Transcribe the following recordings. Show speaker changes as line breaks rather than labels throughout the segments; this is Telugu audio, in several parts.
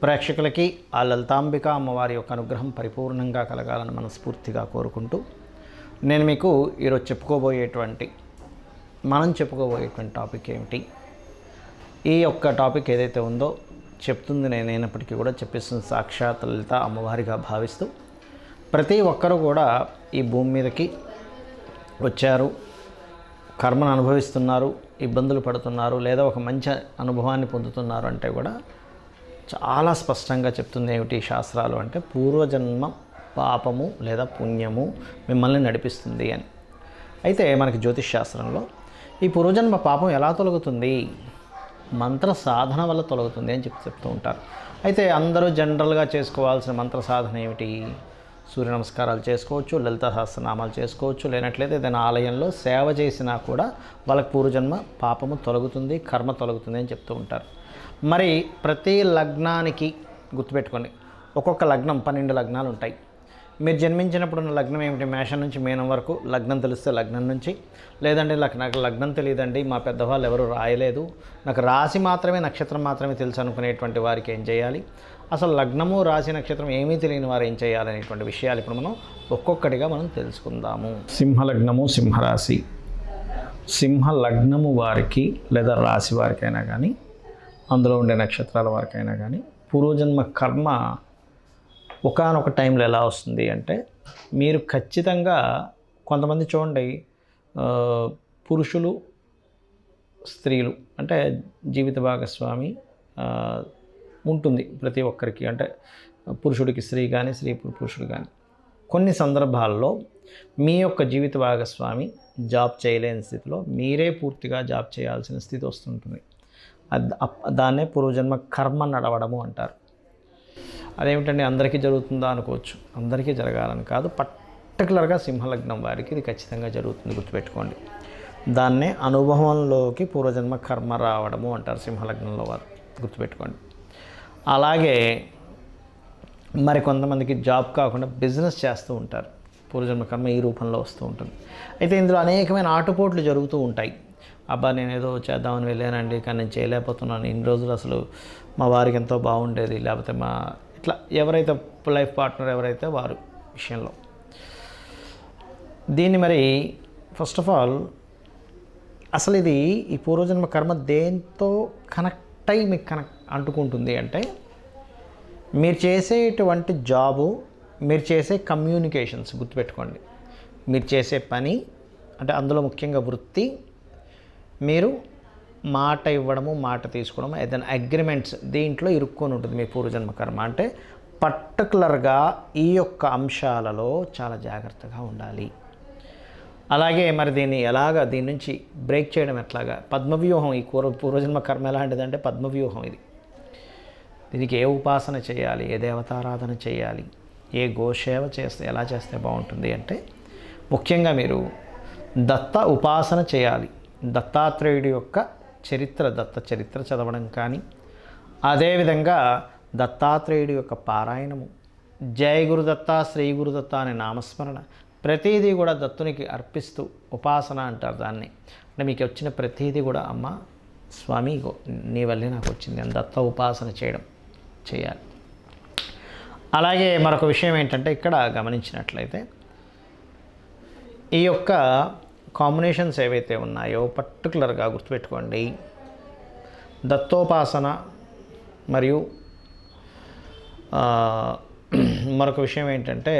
ప్రేక్షకులకి ఆ లలితాంబిక అమ్మవారి యొక్క అనుగ్రహం పరిపూర్ణంగా కలగాలని మనస్ఫూర్తిగా కోరుకుంటూ నేను మీకు ఈరోజు మనం చెప్పుకోబోయేటువంటి టాపిక్ ఏమిటి, ఈ యొక్క టాపిక్ ఏదైతే ఉందో చెప్తుంది నేనైనప్పటికీ కూడా చెప్పిస్తుంది సాక్షాత్ లలిత అమ్మవారిగా భావిస్తూ ప్రతి ఒక్కరూ కూడా ఈ భూమి మీదకి వచ్చారు, కర్మను అనుభవిస్తున్నారు, ఇబ్బందులు పడుతున్నారు, లేదా ఒక మంచి అనుభవాన్ని పొందుతున్నారు అంటే కూడా చాలా స్పష్టంగా చెప్తుంది ఏమిటి శాస్త్రాలు అంటే పూర్వజన్మ పాపము లేదా పుణ్యము మిమ్మల్ని నడిపిస్తుంది అని. అయితే మనకి జ్యోతిష్ శాస్త్రంలో ఈ పూర్వజన్మ పాపం ఎలా తొలగుతుంది, మంత్ర సాధన వల్ల తొలగుతుంది అని చెప్తూ ఉంటారు. అయితే అందరూ జనరల్గా చేసుకోవాల్సిన మంత్ర సాధన ఏమిటి? సూర్య నమస్కారాలు చేసుకోవచ్చు, లలిత సహస్రనామాలు చేసుకోవచ్చు, లేనట్లయితే ఏదైనా ఆలయంలో సేవ చేసినా కూడా వాళ్ళకి పూర్వజన్మ పాపము తొలగుతుంది, కర్మ తొలగుతుంది అని చెప్తూ ఉంటారు. మరి ప్రతి లగ్నానికి గుర్తుపెట్టుకోండి, ఒక్కొక్క లగ్నం 12 లగ్నాలు ఉంటాయి. మీరు జన్మించినప్పుడు ఉన్న లగ్నం ఏమిటి? మేషం నుంచి మీనం వరకు లగ్నం తెలిస్తే లగ్నం నుంచి, లేదంటే నాకు లగ్నం తెలియదండి, మా పెద్దవాళ్ళు ఎవరు రాయలేదు, నాకు రాశి మాత్రమే నక్షత్రం మాత్రమే తెలుసు అనుకునేటువంటి వారికి ఏం చేయాలి, అసలు లగ్నము రాశి నక్షత్రం ఏమీ తెలియని వారు ఏం చేయాలనేటువంటి విషయాలు ఇప్పుడు మనం ఒక్కొక్కటిగా మనం తెలుసుకుందాము. సింహలగ్నము, సింహరాశి. సింహ లగ్నము వారికి లేదా రాశి వారికైనా కానీ, అందులో ఉండే నక్షత్రాల వారికైనా కానీ పూర్వజన్మ కర్మ ఒకానొక టైంలో ఎలా వస్తుంది అంటే, మీరు ఖచ్చితంగా కొంతమంది చూడండి, పురుషులు స్త్రీలు అంటే జీవిత భాగస్వామి ఉంటుంది ప్రతి ఒక్కరికి, అంటే పురుషుడికి స్త్రీ కానీ, స్త్రీ పురుషుడు కానీ. కొన్ని సందర్భాల్లో మీ యొక్క జీవిత భాగస్వామి జాబ్ చేయలేని స్థితిలో మీరే పూర్తిగా జాబ్ చేయాల్సిన స్థితి వస్తుంటుంది. దాన్నే పూర్వజన్మ కర్మ నడవడము అంటారు. అదేమిటండి అందరికీ జరుగుతుందా అనుకోవచ్చు, అందరికీ జరగాలని కాదు, పర్టికులర్గా సింహలగ్నం వారికి ఇది ఖచ్చితంగా జరుగుతుంది, గుర్తుపెట్టుకోండి. దాన్నే అనుభవంలోకి పూర్వజన్మ కర్మ రావడము అంటారు సింహలగ్నంలో వారు, గుర్తుపెట్టుకోండి. అలాగే మరి కొంతమందికి జాబ్ కాకుండా బిజినెస్ చేస్తూ ఉంటారు, పూర్వజన్మ కర్మ ఈ రూపంలో వస్తూ ఉంటుంది. అయితే ఇందులో అనేకమైన ఆటుపోట్లు జరుగుతూ ఉంటాయి. అబ్బా నేను ఏదో చేద్దామని వెళ్ళానండి, కానీ నేను చేయలేకపోతున్నాను, ఇన్ని రోజులు అసలు మా వారికి ఎంతో బాగుండేది, లేకపోతే ఇట్లా ఎవరైతే లైఫ్ పార్ట్నర్ ఎవరైతే వారు విషయంలో దీన్ని మరి ఫస్ట్ ఆఫ్ ఆల్ అసలు ఇది ఈ పూర్వజన్మ కర్మ దేంతో కనెక్ట్ అయ్యి మీకు అంటుకుంటుంది అంటే, మీరు చేసేటువంటి జాబు, మీరు చేసే కమ్యూనికేషన్స్, గుర్తుపెట్టుకోండి, మీరు చేసే పని అంటే అందులో ముఖ్యంగా వృత్తి, మీరు మాట ఇవ్వడము, మాట తీసుకోవడము, ఏదైనా అగ్రిమెంట్స్, దీంట్లో ఇరుక్కొని ఉంటుంది మీ పూర్వజన్మ కర్మ. అంటే పర్టికులర్గా ఈ యొక్క అంశాలలో చాలా జాగ్రత్తగా ఉండాలి. అలాగే మరి దీని నుంచి బ్రేక్ చేయడం ఎట్లాగా? పద్మవ్యూహం. ఈ పూర్వజన్మ కర్మ ఎలాంటిదంటే పద్మవ్యూహం ఇది. దీనికి ఏ ఉపాసన చేయాలి, ఏ దేవతారాధన చేయాలి, ఏ గోసేవ చేస్తే ఎలా చేస్తే బాగుంటుంది అంటే, ముఖ్యంగా మీరు దత్త ఉపాసన చేయాలి. దత్తాత్రేయుడి యొక్క దత్త చరిత్ర చదవడం కానీ, అదేవిధంగా దత్తాత్రేయుడి యొక్క పారాయణము, జయ గురుదత్త, శ్రీ గురుదత్త అనే నామస్మరణ, ప్రతీదీ కూడా దత్తునికి అర్పిస్తూ ఉపాసన అంటారు దాన్ని. అంటే మీకు వచ్చిన ప్రతీదీ కూడా అమ్మ స్వామి నీ వల్లే నాకు వచ్చింది అని దత్త ఉపాసన చేయాలి. అలాగే మరొక విషయం ఏంటంటే, ఇక్కడ గమనించినట్లయితే ఈ యొక్క కాంబినేషన్స్ ఏవైతే ఉన్నాయో పర్టికులర్గా గుర్తుపెట్టుకోండి. దత్తోపాసన మరియు మరొక విషయం ఏంటంటే,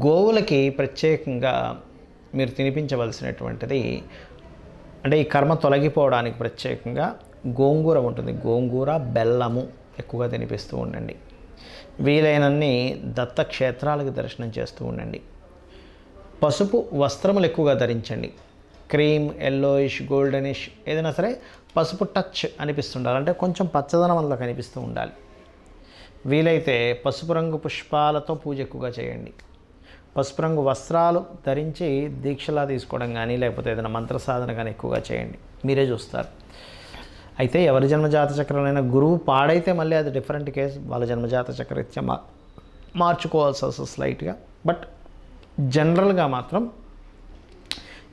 గోవులకి ప్రత్యేకంగా మీరు తినిపించవలసినటువంటిది, అంటే ఈ కర్మ తొలగిపోవడానికి ప్రత్యేకంగా గోంగూర ఉంటుంది. గోంగూర, బెల్లము ఎక్కువగా తినిపిస్తూ ఉండండి. వీలైనన్ని దత్తక్షేత్రాలకు దర్శనం చేస్తూ ఉండండి. పసుపు వస్త్రములు ఎక్కువగా ధరించండి. క్రీమ్, ఎల్లోయిష్, గోల్డెనిష్ ఏదైనా సరే పసుపు టచ్ అనిపిస్తుండాలి, అంటే కొంచెం పచ్చదనం అందులో కనిపిస్తూ ఉండాలి. వీలైతే పసుపు రంగు పుష్పాలతో పూజ ఎక్కువగా చేయండి. పసుపు రంగు వస్త్రాలు ధరించి దీక్షలా తీసుకోవడం కానీ, లేకపోతే ఏదైనా మంత్ర సాధన కానీ ఎక్కువగా చేయండి, మీరే చూస్తారు. అయితే ఎవరి జన్మజాత చక్రంలో గురువు పాడైతే మళ్ళీ అది డిఫరెంట్ కేసు, వాళ్ళ జన్మజాత చక్రరీత్యా మార్చుకోవాల్సి వస్తుంది స్లైట్గా. బట్ జనరల్గా మాత్రం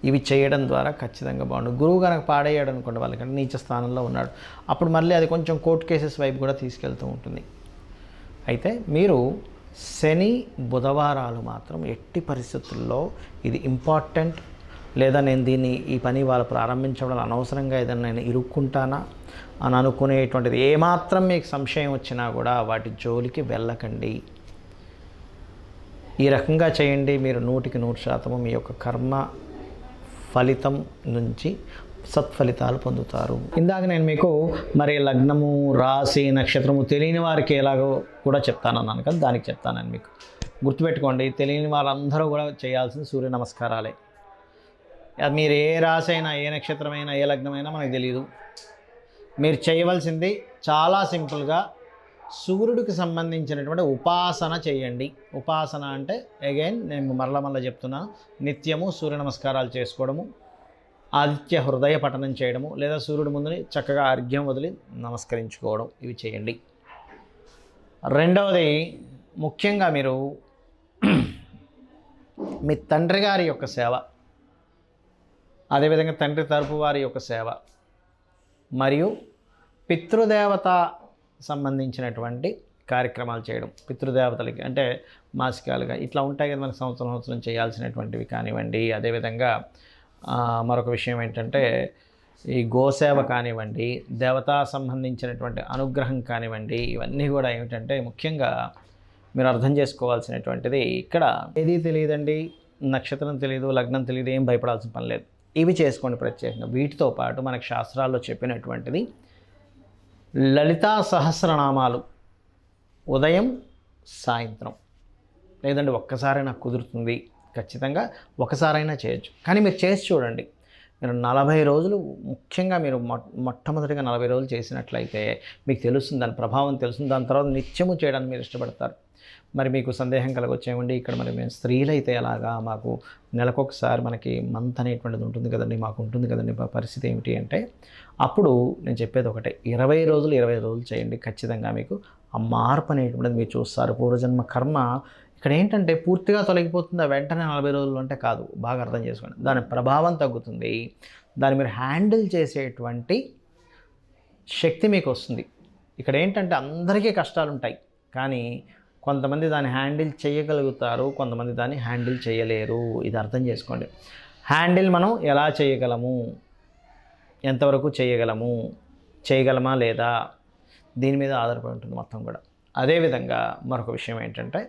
ఇవి చేయడం ద్వారా ఖచ్చితంగా బాగుంటుంది. గురువు కనుక పాడేయాడు అనుకోండి, వాళ్ళకంటే నీచ స్థానంలో ఉన్నాడు, అప్పుడు మళ్ళీ అది కొంచెం కోర్టు కేసెస్ వైపు కూడా తీసుకెళ్తూ ఉంటుంది. అయితే మీరు శని బుధవారాలు మాత్రం ఎట్టి పరిస్థితుల్లో ఇది ఇంపార్టెంట్, లేదా నేను దీన్ని ఈ పని వాళ్ళు ప్రారంభించడం అనవసరంగా ఏదైనా నేను ఇరుక్కుంటానా అని అనుకునేటువంటిది ఏమాత్రం మీకు సంశయం వచ్చినా కూడా వాటి జోలికి వెళ్ళకండి. ఈ రకంగా చేయండి, మీరు 100% మీ యొక్క కర్మ ఫలితం నుంచి సత్ఫలితాలు పొందుతారు. ఇందాక నేను మీకు మరి లగ్నము, రాశి, నక్షత్రము తెలియని వారికి ఎలాగో కూడా చెప్తానన్నాను కదా, దానికి చెప్తానని మీకు గుర్తుపెట్టుకోండి. తెలియని వాళ్ళందరూ కూడా చేయాల్సింది సూర్య నమస్కారాలే. మీరు ఏ రాశి అయినా, ఏ నక్షత్రమైనా, ఏ లగ్నమైనా మనకు తెలియదు. మీరు చేయవలసింది చాలా సింపుల్గా సూర్యుడికి సంబంధించినటువంటి ఉపాసన చేయండి. ఉపాసన అంటే అగైన్ నేను మరలా చెప్తున్నాను, నిత్యము సూర్య నమస్కారాలు చేసుకోవడము, ఆదిత్య హృదయ పఠనం చేయడము, లేదా సూర్యుడి ముందుని చక్కగా అర్ఘ్యం వదిలి నమస్కరించుకోవడం, ఇవి చేయండి. రెండవది, ముఖ్యంగా మీరు మీ తండ్రి గారి యొక్క సేవ, అదేవిధంగా తండ్రి తరపు వారి యొక్క సేవ, మరియు పితృదేవత సంబంధించినటువంటి కార్యక్రమాలు చేయడం. పితృదేవతలకి అంటే మాసికాలుగా ఇట్లా ఉంటాయి కదా మనకి, సంవత్సరం చేయాల్సినటువంటివి కానివ్వండి. అదేవిధంగా మరొక విషయం ఏంటంటే ఈ గోసేవ కానివ్వండి, దేవతా సంబంధించినటువంటి అనుగ్రహం కానివ్వండి, ఇవన్నీ కూడా ఏమిటంటే ముఖ్యంగా మీరు అర్థం చేసుకోవాల్సినటువంటిది, ఇక్కడ ఏది తెలియదండి, నక్షత్రం తెలియదు, లగ్నం తెలియదు, ఏం భయపడాల్సిన పని లేదు. ఇవి చేసుకోండి ప్రత్యేకంగా. వీటితో పాటు మనకు శాస్త్రాల్లో చెప్పినటువంటిది లలితా సహస్రనామాలు ఉదయం సాయంత్రం, లేదంటే ఒక్కసారైనా కుదురుతుంది, ఖచ్చితంగా ఒకసారైనా చేయొచ్చు. కానీ మీరు చేసి చూడండి. మీరు 40 రోజులు, ముఖ్యంగా మీరు మొట్టమొదటిగా 40 రోజులు చేసినట్లయితే మీకు తెలుస్తుంది, దాని ప్రభావం తెలుస్తుంది. దాని తర్వాత నిత్యము చేయడానికి మీరు ఇష్టపడతారు. మరి మీకు సందేహం కలగొచ్చేమండి, ఇక్కడ మరి మేము స్త్రీలైతే ఎలాగా, మాకు నెలకొకసారి మనకి మంత్ అనేటువంటిది ఉంటుంది కదండి, మాకు ఉంటుంది కదండి, మా పరిస్థితి ఏమిటి అంటే, అప్పుడు నేను చెప్పేది ఒకటే, 20 రోజులు చేయండి. ఖచ్చితంగా మీకు ఆ మార్పు అనేటువంటిది మీరు చూస్తారు. పూర్వజన్మ కర్మ ఇక్కడ ఏంటంటే పూర్తిగా తొలగిపోతుందా వెంటనే 40 రోజులు అంటే కాదు, బాగా అర్థం చేసుకోండి. దాని ప్రభావం తగ్గుతుంది, దాన్ని మీరు హ్యాండిల్ చేసేటువంటి శక్తి మీకు వస్తుంది. ఇక్కడ ఏంటంటే అందరికీ కష్టాలు ఉంటాయి, కానీ కొంతమంది దాన్ని హ్యాండిల్ చేయగలుగుతారు, కొంతమంది దాన్ని హ్యాండిల్ చేయలేరు. ఇది అర్థం చేసుకోండి. హ్యాండిల్ మనం ఎలా చేయగలము, ఎంతవరకు చేయగలమా లేదా, దీని మీద ఆధారపడి ఉంటుంది మొత్తం కూడా. అదేవిధంగా మరొక విషయం ఏంటంటే,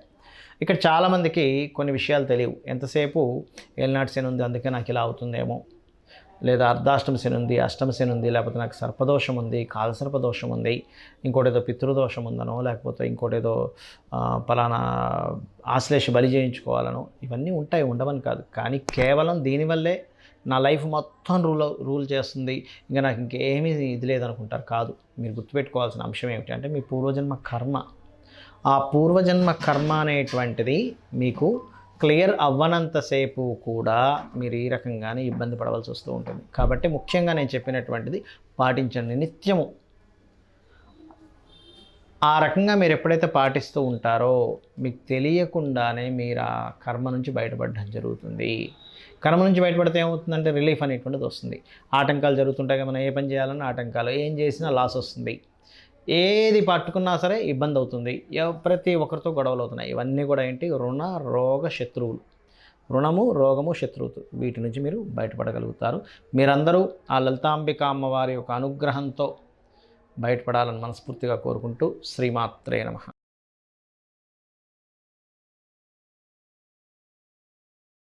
ఇక్కడ చాలామందికి కొన్ని విషయాలు తెలియవు. ఎంతసేపు ఏలినాటి శని ఉంది అందుకే నాకు ఇలా అవుతుందేమో, లేదా అర్ధాష్టమ శని ఉంది, అష్టమ శని ఉంది, లేకపోతే నాకు సర్పదోషం ఉంది, కాలసర్పదోషం ఉంది, ఇంకోటి ఏదో పితృదోషం ఉందనో, లేకపోతే ఇంకోటి ఏదో పలానా ఆశ్లేష బలి చేయించుకోవాలనో, ఇవన్నీ ఉంటాయి, ఉండవని కాదు. కానీ కేవలం దీనివల్లే నా లైఫ్ మొత్తం రూల్ చేస్తుంది, ఇంకా నాకు ఇంకేమీ ఇది లేదనుకుంటారు. కాదు, మీరు గుర్తుపెట్టుకోవాల్సిన అంశం ఏమిటి అంటే మీ పూర్వజన్మ కర్మ. ఆ పూర్వజన్మ కర్మ అనేటువంటిది మీకు క్లియర్ అవ్వనంతసేపు కూడా మీరు ఈ రకంగానే ఇబ్బంది పడవలసి వస్తూ ఉంటుంది. కాబట్టి ముఖ్యంగా నేను చెప్పినటువంటిది పాటించండి నిత్యము. ఆ రకంగా మీరు ఎప్పుడైతే పాటిస్తూ ఉంటారో మీకు తెలియకుండానే మీరు ఆ కర్మ నుంచి బయటపడడం జరుగుతుంది. కర్మ నుంచి బయటపడితే ఏమవుతుందంటే రిలీఫ్ అనేటువంటిది వస్తుంది. ఆటంకాలు జరుగుతుంటాయి, మనం ఏ పని చేయాలన్నా ఆటంకాలు, ఏం చేసినా లాస్ వస్తుంది, ఏది పట్టుకున్నా సరే ఇబ్బంది అవుతుంది, ప్రతి ఒక్కరితో గొడవలు అవుతున్నాయి. ఇవన్నీ కూడా ఏంటి, రుణ రోగ శత్రువులు. రుణము, రోగము, శత్రువులు, వీటి నుంచి మీరు బయటపడగలుగుతారు. మీరందరూ ఆ లలితాంబిక అమ్మవారి యొక్క అనుగ్రహంతో బయటపడాలని మనస్ఫూర్తిగా కోరుకుంటూ శ్రీమాత్రే నమః.